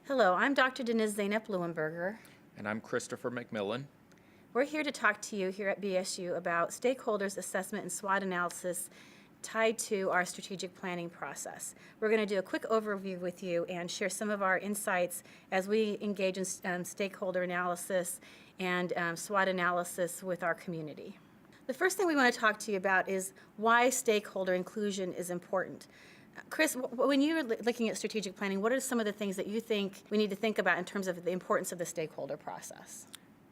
Hello, I'm Dr. Denise Zeynep-Leuenberger. And I'm Christopher McMillan. We're here to talk to you here at BSU about stakeholders assessment and SWOT analysis tied to our strategic planning process. We're going to do a quick overview with you and share some of our insights as we engage in stakeholder analysis and SWOT analysis with our community. The first thing we want to talk to you about is why stakeholder inclusion is important. Chris, when you're looking at strategic planning, what are some of the things that you think we need to think about in terms of the importance of the stakeholder process?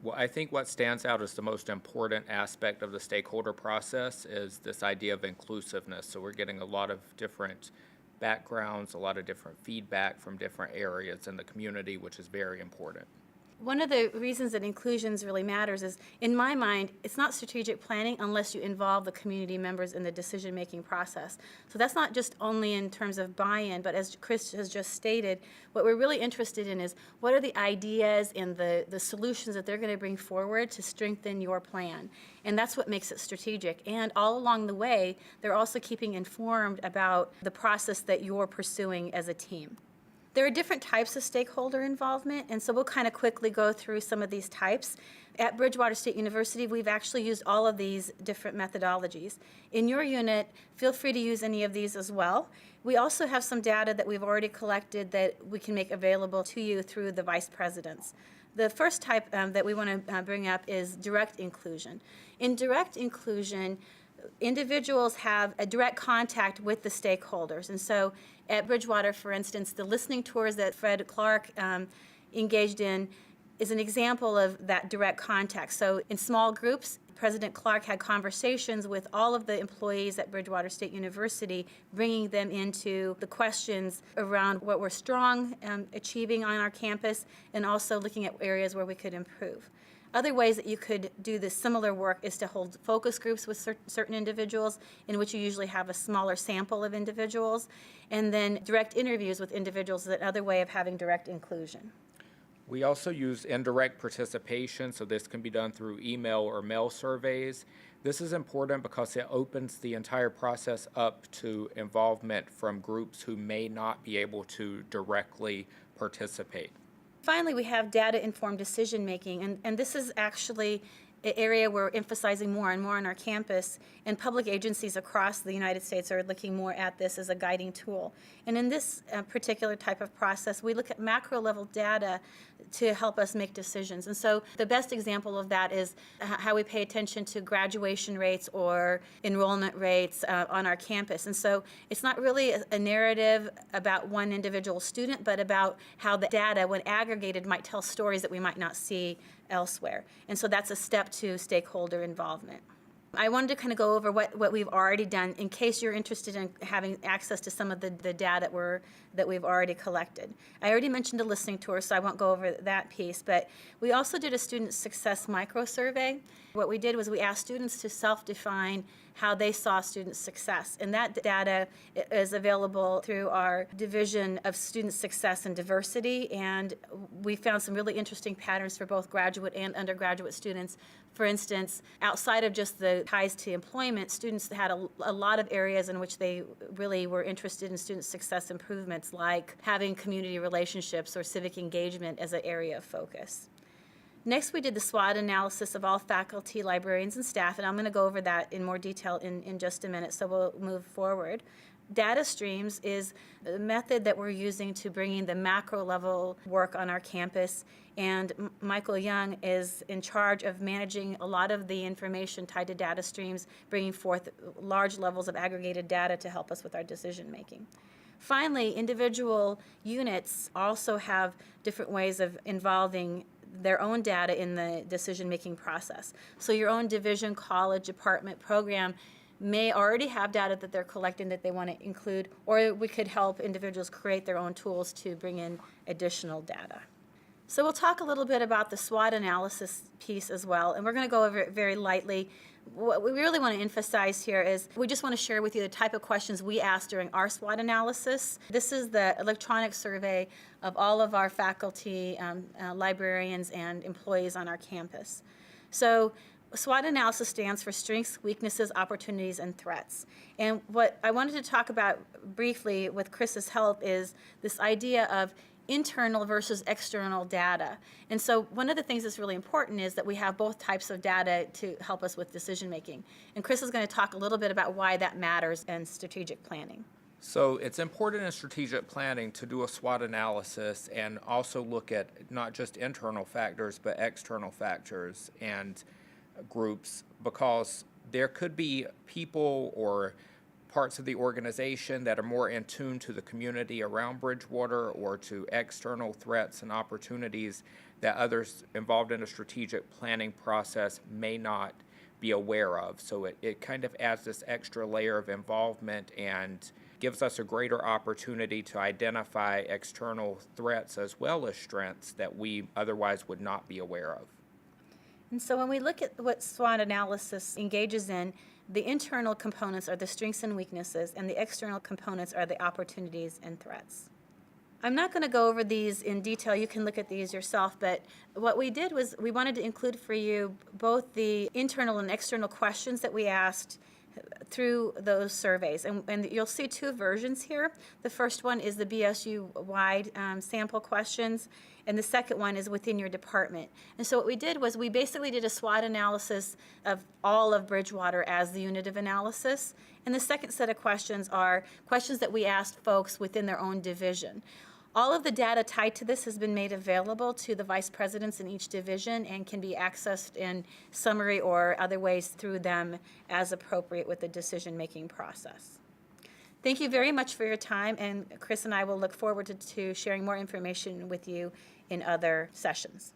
Well, I think what stands out as the most important aspect of the stakeholder process is this idea of inclusiveness. So we're getting a lot of different backgrounds, a lot of different feedback from different areas in the community, which is very important. One of the reasons that inclusions really matters is, in my mind, it's not strategic planning unless you involve the community members in the decision-making process. So that's not just only in terms of buy-in, but as Chris has just stated, what we're really interested in is what are the ideas and the solutions that they're going to bring forward to strengthen your plan. And that's what makes it strategic. And all along the way, they're also keeping informed about the process that you're pursuing as a team. There are different types of stakeholder involvement, and so we'll kind of quickly go through some of these types. At Bridgewater State University, we've actually used all of these different methodologies. In your unit, feel free to use any of these as well. We also have some data that we've already collected that we can make available to you through the vice presidents. The first type that we want to bring up is direct inclusion. In direct inclusion, individuals have a direct contact with the stakeholders. And so at Bridgewater, for instance, the listening tours that Fred Clark engaged in is an example of that direct contact. So in small groups, President Clark had conversations with all of the employees at Bridgewater State University, bringing them into the questions around what we're strong achieving on our campus, and also looking at areas where we could improve. Other ways that you could do this similar work is to hold focus groups with certain individuals, in which you usually have a smaller sample of individuals, and then direct interviews with individuals is another way of having direct inclusion. We also use indirect participation, so this can be done through email or mail surveys. This is important because it opens the entire process up to involvement from groups who may not be able to directly participate. Finally, we have data-informed decision-making, and this is actually an area we're emphasizing more and more on our campus, and public agencies across the United States are looking more at this as a guiding tool. And in this particular type of process, we look at macro-level data to help us make decisions. And so the best example of that is how we pay attention to graduation rates or enrollment rates on our campus. And so it's not really a narrative about one individual student, but about how the data, when aggregated, might tell stories that we might not see elsewhere. And so that's a step to stakeholder involvement. I wanted to kind of go over what we've already done in case you're interested in having access to some of the data that we've already collected. I already mentioned a listening tour, so I won't go over that piece, but we also did a student success micro-survey. What we did was we asked students to self-define how they saw student success, and that data is available through our Division of Student Success and Diversity, and we found some really interesting patterns for both graduate and undergraduate students. For instance, outside of just the ties to employment, students had a lot of areas in which they really were interested in student success improvements, like having community relationships or civic engagement as an area of focus. Next, we did the SWOT analysis of all faculty, librarians, and staff, and I'm going to go over that in more detail in just a minute, so we'll move forward. Data streams is the method that we're using to bring in the macro level work on our campus, and Michael Young is in charge of managing a lot of the information tied to data streams, bringing forth large levels of aggregated data to help us with our decision making. Finally, individual units also have different ways of involving their own data in the decision-making process. So your own division, college, department, program may already have data that they're collecting that they want to include, or we could help individuals create their own tools to bring in additional data. So we'll talk a little bit about the SWOT analysis piece as well, and we're going to go over it very lightly. What we really want to emphasize here is we just want to share with you the type of questions we asked during our SWOT analysis. This is the electronic survey of all of our faculty, librarians, and employees on our campus. So SWOT analysis stands for strengths, weaknesses, opportunities, and threats. And what I wanted to talk about briefly with Chris's help is this idea of internal versus external data. And so one of the things that's really important is that we have both types of data to help us with decision making. And Chris is going to talk a little bit about why that matters in strategic planning. So it's important in strategic planning to do a SWOT analysis and also look at not just internal factors, but external factors and groups, because there could be people or parts of the organization that are more in tune to the community around Bridgewater or to external threats and opportunities that others involved in a strategic planning process may not be aware of. So it kind of adds this extra layer of involvement and gives us a greater opportunity to identify external threats as well as strengths that we otherwise would not be aware of. And so when we look at what SWOT analysis engages in, the internal components are the strengths and weaknesses, and the external components are the opportunities and threats. I'm not going to go over these in detail. You can look at these yourself, but what we did was we wanted to include for you both the internal and external questions that we asked through those surveys. And you'll see two versions here. The first one is the BSU-wide sample questions, and the second one is within your department. And so what we did was we basically did a SWOT analysis of all of Bridgewater as the unit of analysis. And the second set of questions are questions that we asked folks within their own division. All of the data tied to this has been made available to the vice presidents in each division and can be accessed in summary or other ways through them as appropriate with the decision-making process. Thank you very much for your time, and Chris and I will look forward to sharing more information with you in other sessions.